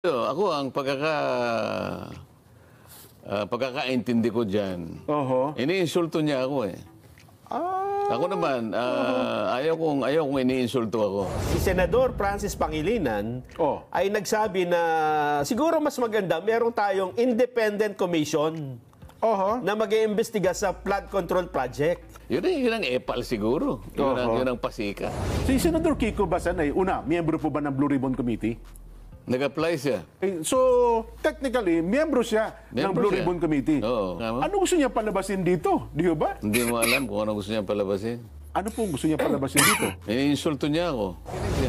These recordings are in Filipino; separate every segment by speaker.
Speaker 1: Ako ang pagkakaintindi ko diyan.
Speaker 2: Oho.
Speaker 1: Iniinsulto niya ako eh. Ako naman, ayaw kong iniinsulto ako.
Speaker 3: Si Senador Francis Pangilinan ay nagsabi na siguro mas maganda meron tayong independent commission na mag-iimbestiga sa flood control project.
Speaker 1: Yun ang EPAL siguro. Yun ang pasika.
Speaker 2: Si Senador Kiko Basanay, miyembro po ba ng Blue Ribbon Committee?
Speaker 1: Nag-apply siya.
Speaker 2: So, technically, miyembro siya ng Blue Ribbon Committee.
Speaker 1: Oo.
Speaker 2: Ano gusto niya palabasin dito? Di ba?
Speaker 1: Hindi mo alam kung ano gusto niya palabasin.
Speaker 2: Ano po gusto niya palabasin dito?
Speaker 1: Iniinsulto niya ako.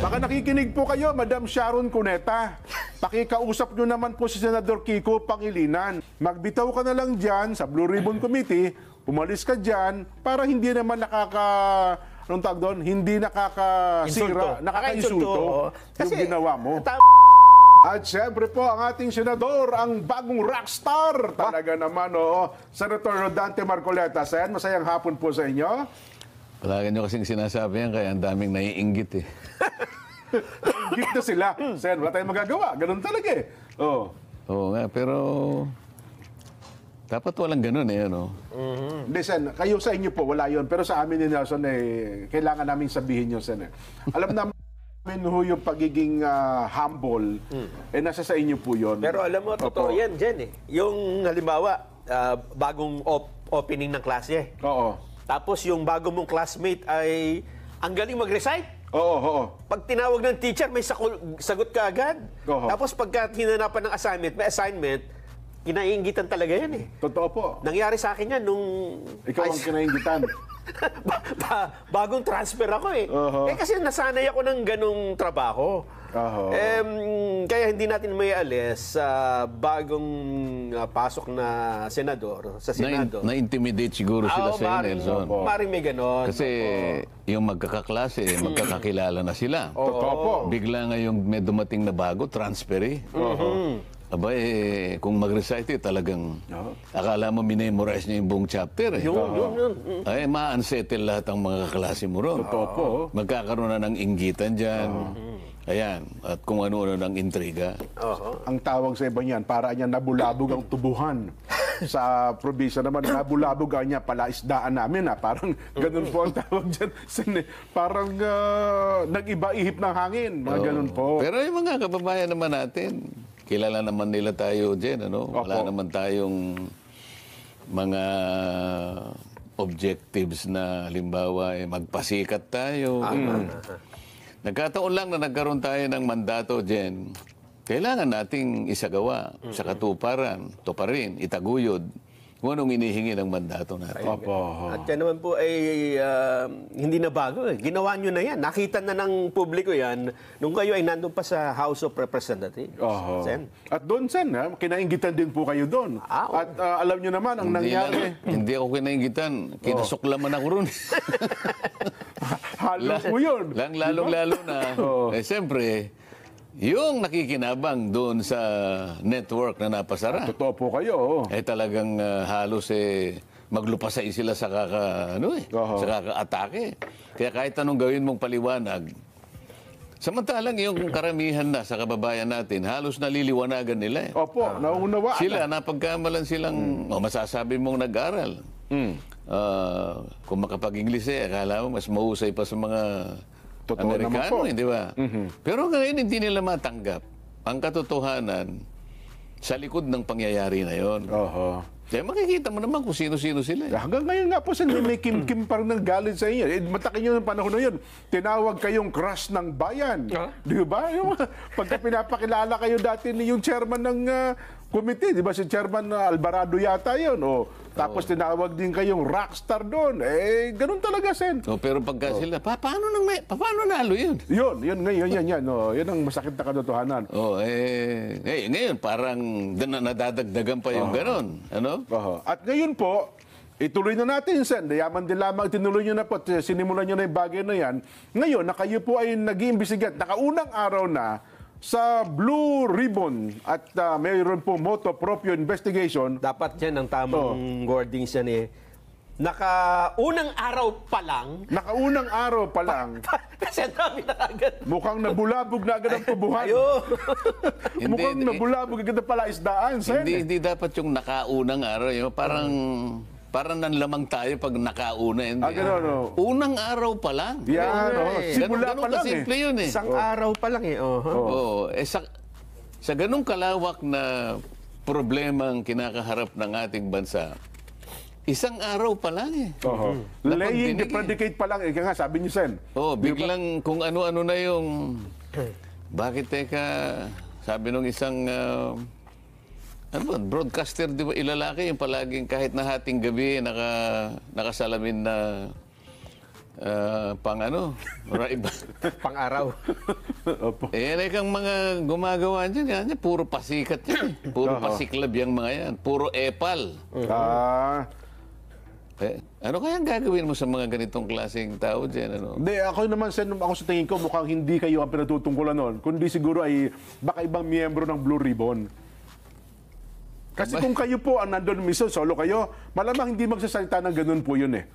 Speaker 2: Baka nakikinig po kayo, Madam Sharon Cuneta. Pakikausap nyo naman po si Senador Kiko Pangilinan. Magbitaw ka na lang dyan sa Blue Ribbon Committee, umalis ka dyan, para hindi naman anong tawag doon? Hindi nakakasira, nakakainsulto yung ginawa mo. At siyempre po, ang ating senador, ang bagong rockstar. Talaga naman, Senator Rodante Marcoleta. Sen, masayang hapon po sa inyo.
Speaker 1: Palagi nyo kasing sinasabi yan, kaya ang daming naiinggit eh.
Speaker 2: Ingit na sila. Sen, wala tayong magagawa. Ganun talaga eh.
Speaker 1: Oo nga, pero dapat walang ganun eh, ano?
Speaker 2: Hindi, Sen, kayo sa inyo po, wala yun. Pero sa amin ni Nelson, kailangan namin sabihin yun, Sen. Alam namin yung pagiging humble, nasa sa inyo po yun.
Speaker 3: Pero alam mo, totoo yan, Jen eh. Yung halimbawa, bagong opening ng klase.
Speaker 2: Oo.
Speaker 3: Tapos yung bago mong classmate ay ang galing mag-recite.
Speaker 2: Oo.
Speaker 3: Pag tinawag ng teacher, may sagot ka agad.
Speaker 2: Oo.
Speaker 3: Tapos pagka hinanapan ng assignment, may assignment, kinaiingitan talaga yan eh.
Speaker 2: Totoo po.
Speaker 3: Nangyari sa akin yan nung...
Speaker 2: Ikaw ang kinaingitan.
Speaker 3: Bagong transfer ako eh. Kasi nasanay ako ng ganong trabaho. Kaya hindi natin may alis sa bagong pasok na senador sa Senado.
Speaker 1: Na-intimidate siguro sila sa Nelson.
Speaker 3: Maring may ganon.
Speaker 1: Kasi yung magkakaklase, magkakakilala na sila.
Speaker 2: Totoo po.
Speaker 1: Bigla ngayong may dumating na bago, transfer eh. Aba kung mag-recite talagang akala mo minemorize niya yung buong chapter eh.
Speaker 3: Yun.
Speaker 1: Ay, ma-unsettle lahat ang mga kaklase mo ron.
Speaker 2: Totoo po.
Speaker 1: Magkakaroon na ng inggitan dyan. Ayan, at kung ano-ano ng intriga.
Speaker 2: Ang tawag sa iba niyan, para niya nabulabog ang tubuhan. Sa probinsya naman, nabulabog niya palaisdaan namin. Parang ganun po ang tawag dyan. Parang nag-iba-ihip ng hangin. Mga ganun po.
Speaker 1: Pero yung mga kababayan naman natin, kilala naman nila tayo dyan, ano? Wala naman tayong mga objectives na halimbawa magpasikat tayo. Nagkataon lang na nagkaroon tayo ng mandato dyan. Kailangan nating isagawa sa katuparan, tuparin, itaguyod kung anong inihingi ng mandato natin.
Speaker 3: At yan naman po ay hindi na bago eh. Ginawa nyo na yan. Nakita na ng publiko yan nung kayo ay nandun pa sa House of Representatives. Sen.
Speaker 2: At doon, Sen, kinaingitan din po kayo doon. At alam nyo naman, ang nangyari.
Speaker 1: Hindi ako kinaingitan. Kinasuklaman ako ron.
Speaker 2: Halos po yun.
Speaker 1: Lalong-lalo na. Siyempre, yung nakikinabang doon sa network na napasara.
Speaker 2: Totoo po kayo.
Speaker 1: Talagang halos maglupasay sila sa sa kaka-atake. Kaya kahit anong gawin mong paliwanag, samantalang yung karamihan na sa kababayan natin, halos naliliwanagan nila.
Speaker 2: Opo, naunawaan.
Speaker 1: Sila, napagkamalan silang, masasabi mong nag-aral. Kung makapag-Ingles akala mo mas mahusay pa sa mga Amerikano, di ba? Pero ngayon hindi nila matanggap ang katotohanan sa likod ng pangyayari na yon. Kaya makikita mo naman kung sino-sino sila.
Speaker 2: Hanggang ngayon nga po, may kim-kim pa rin ng galit sa inyo. Matakin nyo ng panahon na yun, tinawag kayong crush ng bayan. Di ba? Yung, pagka pinapakilala kayo dati ni yung chairman ng committee, di ba? Si Chairman Alvarado yata yun. Tapos tinawag din kayong rockstar doon. Ganun talaga, Sen.
Speaker 1: Pero pagka sila, paano nalo yun?
Speaker 2: Yun ang masakit na katotohanan.
Speaker 1: Ngayon, parang nadadagdagan pa yung ganun. Ano?
Speaker 2: At ngayon po, ituloy na natin, Sen. Yaman din lamang, tinuloy nyo na po, sinimulan nyo na yung bagay na yan. Ngayon, na kayo po ay nag-iimbestigat, nakaunang araw na sa Blue Ribbon at mayroon po motu proprio investigation.
Speaker 3: Dapat yan ang tamang wording siya nakaunang araw pa lang,
Speaker 2: Nakaunang araw pa lang,
Speaker 3: kasi ang dami na agad.
Speaker 2: mukhang nabulabog na agad ang tubuhan.
Speaker 3: Ayo.
Speaker 2: Mukhang nabulabog agad ang palaisdaan, Sen.
Speaker 1: Hindi dapat yung nakaunang araw. Yung parang nanlamang tayo pag nakauna. Hindi.
Speaker 2: Gano'n, no?
Speaker 1: Unang araw pa lang.
Speaker 2: Yan, simula
Speaker 1: Ganun
Speaker 2: pa lang
Speaker 1: kasimple yun eh.
Speaker 3: Isang araw pa lang eh.
Speaker 1: Oo. Sa ganung kalawak na problemang kinakaharap ng ating bansa, isang araw pa lang eh.
Speaker 2: Laying the
Speaker 1: Napagdinig eh.
Speaker 2: predicate pa lang. Ika nga, sabi niyo, Sen.
Speaker 1: Biglang kung ano-ano na yung... Bakit teka, sabi nung isang... broadcaster, di ba, ilalaki yung palaging kahit na hating gabi, nakasalamin na
Speaker 3: Pang-araw.
Speaker 2: Opo.
Speaker 1: kang mga gumagawa dyan, puro pasikat yan. Puro pasiklab yung mga yan. Puro epal. Ano kayang gagawin mo sa mga ganitong klaseng tao dyan? Ano?
Speaker 2: Hindi, ako naman, Sen, ako sa tingin ko, mukhang hindi kayo ang pinatutungkulan nun. Kundi siguro ay baka ibang miyembro ng Blue Ribbon. Kasi kung kayo po ang nandun mismo, solo kayo, malamang hindi magsasalita ng ganun po yun eh.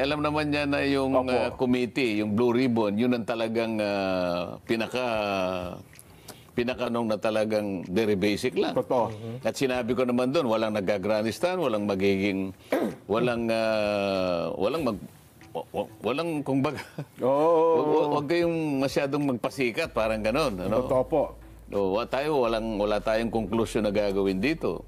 Speaker 1: Alam naman niya na yung committee, yung Blue Ribbon, yun ang talagang pinakanong na talagang very basic lang.
Speaker 2: Totoo.
Speaker 1: At sinabi ko naman doon, walang nagagranistan, walang magiging, walang kumbaga, wag kayong masyadong magpasikat, parang ganon. Ano?
Speaker 2: Totoo po.
Speaker 1: Wala tayong konklusyon na gagawin dito.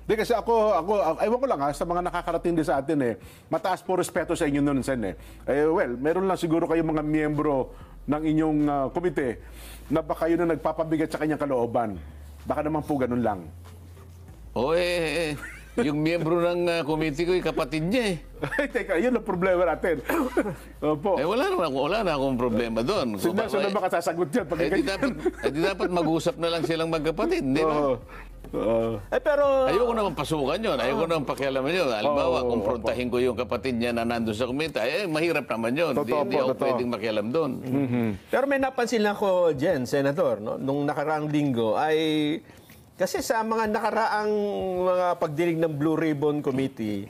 Speaker 2: Di kasi ako, ewan ko lang sa mga nakakarating din sa atin mataas po respeto sa inyo nun, Sen well, meron lang siguro kayong mga miyembro ng inyong komite na baka yun na nagpapabigat sa kanyang kalooban. Baka naman po ganun lang.
Speaker 1: Yung miyembro ng committee ko, kapatid niya eh.
Speaker 2: Ay, teka, yun ang problema natin. Opo.
Speaker 1: Wala na akong problema doon.
Speaker 2: Sino na makasasagot yan?
Speaker 1: Di dapat mag-usap na lang silang magkapatid, di ba?
Speaker 3: Pero...
Speaker 1: Ayoko naman pasukan yun. Ayoko naman pakialaman yun. Halimbawa, kumprontahin ko yung kapatid niya na nandun sa komite, mahirap naman yun. Hindi ako pwedeng makialam doon.
Speaker 3: Pero may napansin lang ko dyan, Senator, no? Nung nakaraang linggo ay... Kasi sa mga nakaraang mga pagdinig ng Blue Ribbon Committee,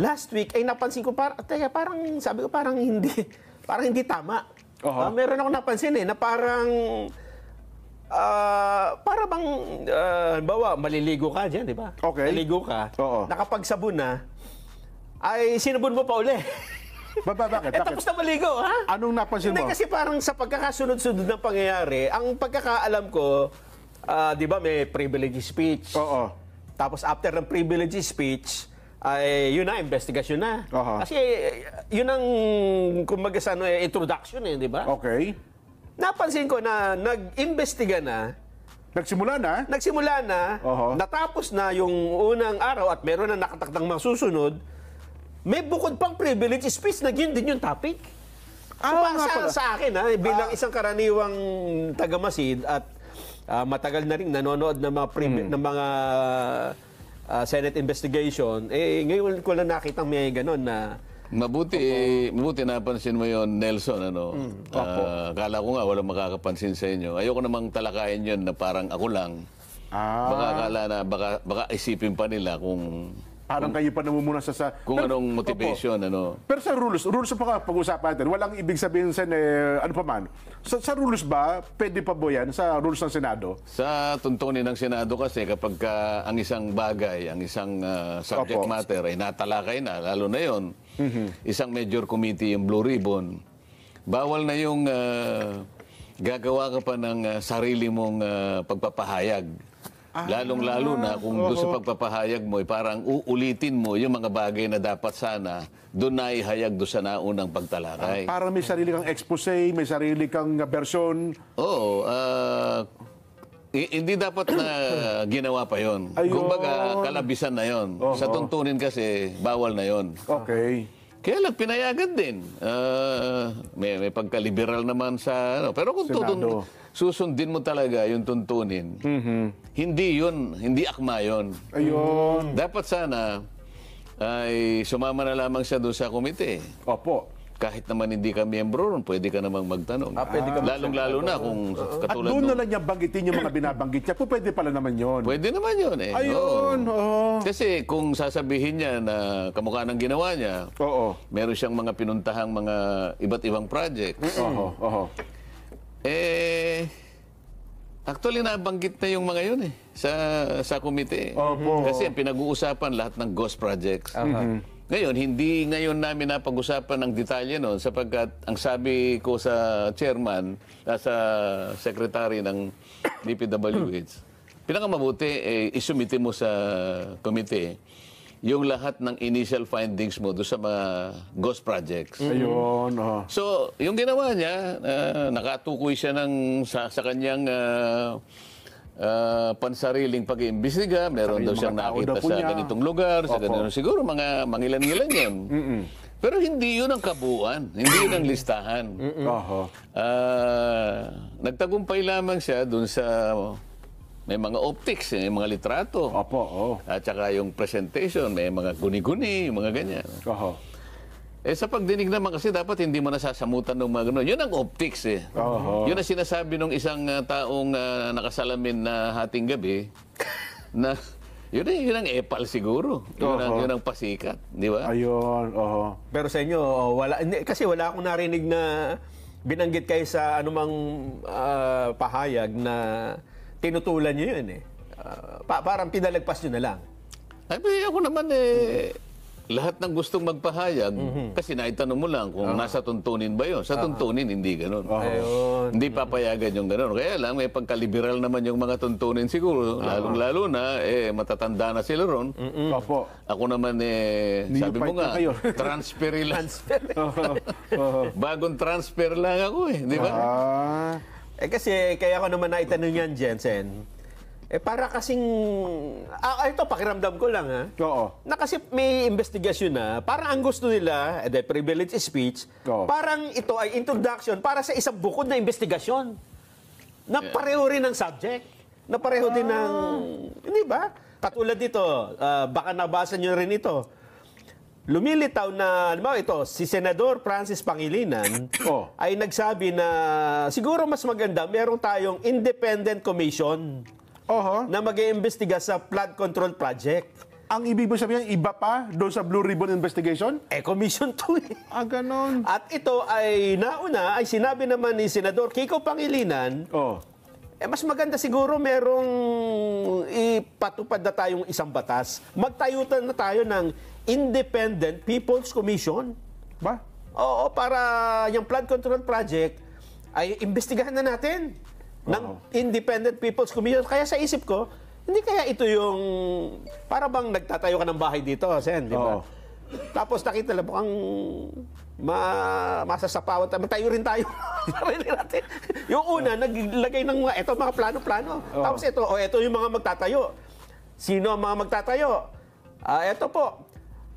Speaker 3: last week ay napansin ko parang sabi ko parang hindi tama. Meron ako napansin na parang para bang bawa maliligo ka diyan, di ba?
Speaker 2: Okay.
Speaker 3: Naligo ka.
Speaker 2: Oo.
Speaker 3: Nakapagsabon na ay sinubon mo pa uli.
Speaker 2: Bakit?
Speaker 3: Tapos na maligo, ha?
Speaker 2: Anong napansin mo?
Speaker 3: Hindi kasi parang sa pagkakasunod-sunod ng pangyayari, ang pagkakaalam ko, di ba may privilege speech?
Speaker 2: Oo.
Speaker 3: Tapos after ng privilege speech, ay yun na, investigasyon na. Kasi yun ang, kumbaga sa introduction di ba?
Speaker 2: Okay.
Speaker 3: Napansin ko na nag-imbestiga na,
Speaker 2: Nagsimula na?
Speaker 3: natapos na yung unang araw at meron na nakatakdang mga susunod, may bukod pang privilege speech na yun din yung topic. Sa akin, bilang isang karaniwang taga-Masid at matagal na rin nanonood ng mga Senate investigation, ngayon ko lang nakitang may gano'n na...
Speaker 1: Mabuti napansin mo yon, Nelson. Akala ko nga walang makakapansin sa inyo. Ayoko namang talakayin yon na parang ako lang. Baka akala na, baka isipin pa nila kung...
Speaker 2: Parang kayo pa namumuna
Speaker 1: kung anong motivation,
Speaker 2: Pero sa rules pa pag-usapan natin, walang ibig sabihin ano pa man. Sa rules ba, pwede pa ba yan sa rules ng Senado?
Speaker 1: Sa tuntunin ng Senado kasi kapag ang isang bagay, ang isang subject matter ay natalakay na, lalo na yon, isang major committee, yung Blue Ribbon, bawal na yung gagawa ka pa ng sarili mong pagpapahayag. Lalong-lalo na kung doon sa pagpapahayag mo, parang uulitin mo yung mga bagay na dapat sana doon na ihayag doon sa naunang pagtalakay.
Speaker 2: Parang may sarili kang expose, may sarili kang version.
Speaker 1: Oo. Hindi dapat na ginawa pa yon. Kumbaga, kalabisan na yon. Sa tuntunin kasi, bawal na yon.
Speaker 2: Okay.
Speaker 1: Kaya lang, pinayagan din. May pagka-liberal naman sa... Pero kung susundin mo talaga yung tuntunin, hindi akma yun.
Speaker 2: Ayun.
Speaker 1: Dapat sana ay sumama na lamang siya doon sa komite.
Speaker 2: Opo.
Speaker 1: kahit naman hindi ka miyembro ron, pwede ka namang magtanong.
Speaker 3: Pwede ka
Speaker 1: Lalong-lalo na kung
Speaker 2: At
Speaker 1: katulad
Speaker 2: doon na
Speaker 1: nung-
Speaker 2: lang niya banggitin yung mga binabanggit niya. Pwede pala naman yun.
Speaker 1: Pwede naman yun eh.
Speaker 2: Ayun, oo.
Speaker 1: Kasi kung sasabihin niya na kamukha ng ginawa niya,
Speaker 2: Oo.
Speaker 1: meron siyang mga pinuntahang mga iba't ibang projects.
Speaker 2: Oo, oo.
Speaker 1: Actually, nabanggit na yung mga yun sa komite.
Speaker 2: Opo.
Speaker 1: Kasi pinag-uusapan lahat ng ghost projects. Ngayon, hindi ngayon namin napag-usapan ng detalye noon sapagkat ang sabi ko sa chairman, sa secretary ng DPWH, pinakamabuti, isumite mo sa komite yung lahat ng initial findings mo doon sa mga ghost projects.
Speaker 2: Ayun, oo.
Speaker 1: So, yung ginawa niya, nakatukoy siya sa kanyang pansariling pag-iimbestiga. Meron daw
Speaker 2: Yung
Speaker 1: siyang
Speaker 2: mga tao
Speaker 1: nakita
Speaker 2: daw po
Speaker 1: sa
Speaker 2: niya.
Speaker 1: ganitong lugar, sa
Speaker 2: Opo.
Speaker 1: ganitong siguro, mga mangilan-ngilan yun. Pero hindi yun ang kabuuan, hindi yun ang listahan.
Speaker 2: Oo.
Speaker 1: Nagtagumpay lamang siya dun sa may mga optics, may mga litrato.
Speaker 2: Opo, oo.
Speaker 1: At saka yung presentation, may mga guni-guni, mga ganyan.
Speaker 2: Oo.
Speaker 1: Sa pagdinig naman kasi dapat hindi mo nasasamutan ng mga ganun. Yun ang optics eh.
Speaker 2: Oho.
Speaker 1: Yun ang sinasabi ng isang taong nakasalamin na hating gabi na yun ang epal siguro. Yun ang pasikat. Di ba?
Speaker 2: Ayun, oo.
Speaker 3: Pero sa inyo, kasi wala akong narinig na binanggit kayo sa anumang pahayag na tinutulan nyo yun eh. Parang pinalagpas nyo na lang.
Speaker 1: Ay, ako naman lahat ng gustong magpahayag, kasi naitanong mo lang kung nasa tuntunin ba yun. Sa tuntunin, hindi ganun.
Speaker 3: Ayun.
Speaker 1: Hindi papayagan yung ganun. Kaya lang, may pagka-liberal naman yung mga tuntunin siguro. Lalong-lalo na, matatanda na sila ron.
Speaker 2: Opo.
Speaker 1: Ako naman, sabi mo
Speaker 2: Neophyte
Speaker 1: nga,
Speaker 2: na kayo.
Speaker 1: transfer lang.
Speaker 2: Oo.
Speaker 1: Bagong transfer lang ako di ba?
Speaker 3: Kasi kaya ko naman naitanong yan, Jensen. Para kasing... ito, pakiramdam ko lang, ha?
Speaker 2: Oo.
Speaker 3: Na kasi may investigasyon na, parang ang gusto nila, the privilege speech,
Speaker 2: Oo.
Speaker 3: parang ito ay introduction para sa isang bukod na investigasyon. Na pareho rin ng subject. Na pareho din ng... Hindi ba? Katulad dito, baka nabasa nyo rin ito. Lumilitaw na, ano ba ito, si Senador Francis Pangilinan
Speaker 2: Oh.
Speaker 3: ay nagsabi na siguro mas maganda, meron tayong independent commission
Speaker 2: Oho.
Speaker 3: na mag-iimbestiga sa flood control project.
Speaker 2: Ang ibig mo sabihin, iba pa doon sa Blue Ribbon Investigation?
Speaker 3: Commission 2 eh.
Speaker 2: Ganon.
Speaker 3: At ito ay nauna, ay sinabi naman ni Senador Kiko Pangilinan,
Speaker 2: Oh.
Speaker 3: mas maganda siguro merong ipatupad na tayong isang batas. Magtayutan na tayo ng Independent People's Commission.
Speaker 2: Ba?
Speaker 3: Oo, para yung flood control project ay imbestigahan na natin ng Independent People's Commission. Kaya sa isip ko, hindi kaya ito yung para bang nagtatayo ka ng bahay dito, Sen, di ba?
Speaker 2: Oo.
Speaker 3: Tapos nakita lang mukhang masasapawan tayo. Magtayo rin tayo. Sarili natin. Yung una, naglagay ng mga plano-plano. Tapos ito yung mga magtatayo. Sino ang mga magtatayo? Ito po,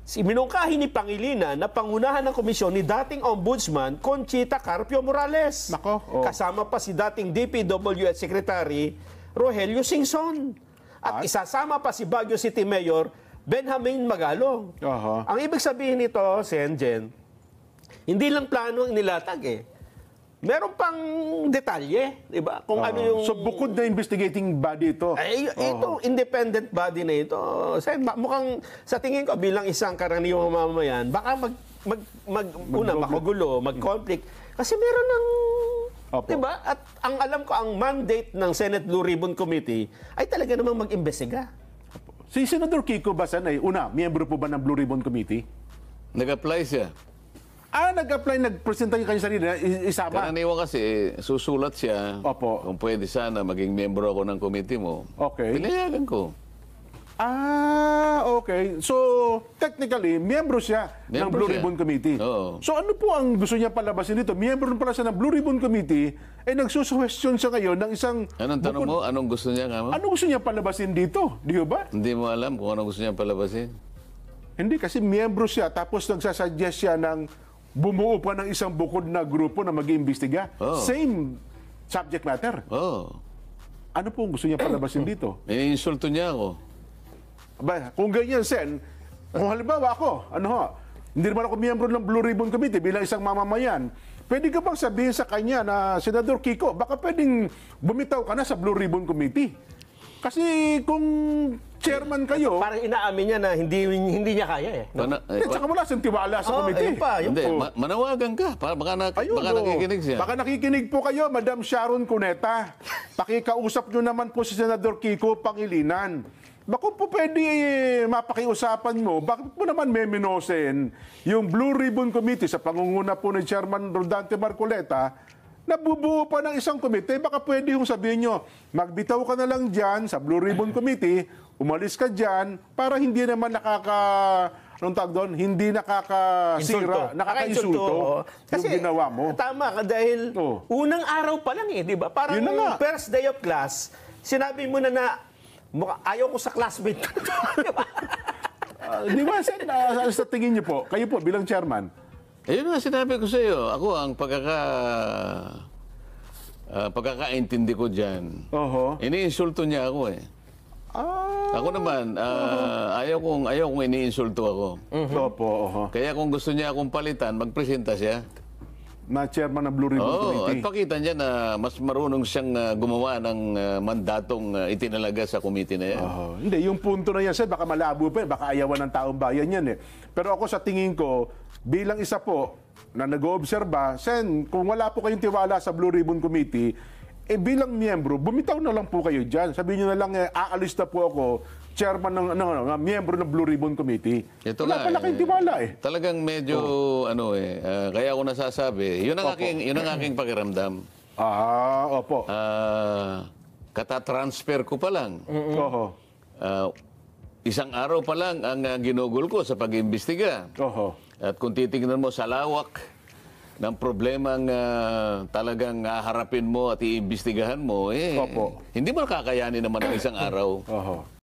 Speaker 3: si minungkahi ni Pangilinan na pangunahan ng komisyon ni dating Ombudsman Conchita Carpio Morales.
Speaker 2: Nako, oh.
Speaker 3: Kasama pa si dating DPWH Secretary Rogelio Singson. At isasama pa si Baguio City Mayor Benjamin Magalong.
Speaker 2: Aha.
Speaker 3: Ang ibig sabihin nito, Senjen, hindi lang plano ang nilatag eh. Meron pang detalye, di ba? Kung ano yung...
Speaker 2: So, bukod na investigating body ito.
Speaker 3: Ito, independent body na ito. Mukhang, sa tingin ko, bilang isang karaniwang mamamayan, baka magugulo, mag-conflict. Kasi meron ng...
Speaker 2: Opo.
Speaker 3: Di ba? At ang alam ko, ang mandate ng Senate Blue Ribbon Committee ay talaga namang mag-imbestiga.
Speaker 2: Si Senador Kiko Basan ay, una, miyembro po ba ng Blue Ribbon Committee?
Speaker 1: Nag-apply siya.
Speaker 2: Nag-apply, nag-presenta yung kanyang sarili na isama.
Speaker 1: Karaniwan kasi, susulat siya.
Speaker 2: Opo.
Speaker 1: Kung pwede sana, maging miyembro ako ng committee mo.
Speaker 2: Okay.
Speaker 1: Pinayagan ko.
Speaker 2: Okay. So, technically, miyembro siya ng
Speaker 1: Miyembro
Speaker 2: Blue
Speaker 1: siya.
Speaker 2: Ribbon Committee.
Speaker 1: Oo.
Speaker 2: So, ano po ang gusto niya palabasin dito? Miyembro pala siya ng Blue Ribbon Committee, nagsusuwestiyon siya ngayon ng isang...
Speaker 1: Anong tanong mo? Anong gusto niya nga mo?
Speaker 2: Ano gusto niya palabasin dito? Di ba?
Speaker 1: Hindi mo alam kung anong gusto niya palabasin?
Speaker 2: Hindi, kasi miyembro siya, tapos nagsasuggest siya ng bumuo pa ng isang bukod na grupo na mag-iimbestiga.
Speaker 1: Oo.
Speaker 2: Same subject matter. Ano po ang gusto niya palabasin dito?
Speaker 1: Iniinsulto niya ako.
Speaker 2: Kung ganyan, Sen, kung halimbawa ako, hindi naman ako miyembro ng Blue Ribbon Committee bilang isang mamamayan. Pwede ka bang sabihin sa kanya na, Senador Kiko, baka pwedeng bumitaw ka na sa Blue Ribbon Committee? Kasi kung chairman kayo,
Speaker 3: Parang inaamin niya na hindi niya kaya eh.
Speaker 2: at saka wala siyang tiwala sa committee.
Speaker 3: Yun pa, yun
Speaker 1: Hindi,
Speaker 3: po.
Speaker 1: manawagan ka. Baka
Speaker 2: Ayun,
Speaker 1: baka
Speaker 2: oh.
Speaker 1: nakikinig siya.
Speaker 2: Baka nakikinig po kayo, Madam Sharon Cuneta. Pakikausap nyo naman po si Senador Kiko Pangilinan. Baka po pwede mapakiusapan mo, bakit mo naman meminosen yung Blue Ribbon Committee sa pangunguna po ni Chairman Rodante Marcoleta, nabubuo pa ng isang komite, baka pwede yung sabihin nyo, magbitaw ka na lang dyan sa Blue Ribbon Committee, umalis ka dyan, para hindi naman anong tawag doon? Hindi nakakasira, nakaka-insulto yung ginawa mo.
Speaker 3: Tama ka dahil unang araw pa lang eh, di ba? Parang
Speaker 2: Yun na nga.
Speaker 3: first day of class, sinabi mo na ayaw ko sa classmate ko. Di ba?
Speaker 2: Di ba, Sen, sa tingin niyo po, kayo po bilang chairman,
Speaker 1: Ayun nga sinabi ko sa iyo. Ako ang pagkakaintindi ko diyan. Iniinsulto niya ako eh. Ako naman, ayaw kong iniinsulto ako.
Speaker 2: Opo,
Speaker 1: Kaya kung gusto niya akong palitan, magpresenta siya.
Speaker 2: na chairman ng Blue Ribbon
Speaker 1: Oo, at
Speaker 2: Committee.
Speaker 1: pakita niya na mas marunong siyang gumawa ng mandatong itinalaga sa committee na yan.
Speaker 2: Hindi, yung punto na yan, Sen, baka malabo pa, baka ayawan ng taong bayan yan eh. Pero ako sa tingin ko, bilang isa po na nag-oobserba, Sen, kung wala po kayong tiwala sa Blue Ribbon Committee, bilang miyembro, bumitaw na lang po kayo dyan. Sabihin nyo na lang, aalis na po ako, chairman ng miyembro ng Blue Ribbon Committee.
Speaker 1: Ito
Speaker 2: Wala
Speaker 1: nga,
Speaker 2: pala kayong tiwala eh.
Speaker 1: Talagang medyo, kaya ako nasasabi, yun ang aking pakiramdam.
Speaker 2: Opo.
Speaker 1: Katatransfer ko pa lang.
Speaker 2: Oho.
Speaker 1: Isang araw pa lang ang ginugol ko sa pag-imbestiga.
Speaker 2: Oho.
Speaker 1: At kung titingnan mo sa lawak ng problemang talagang haharapin mo at iimbestigahan mo,
Speaker 2: Opo.
Speaker 1: hindi mo kakayanin naman ng isang araw.
Speaker 2: Oho.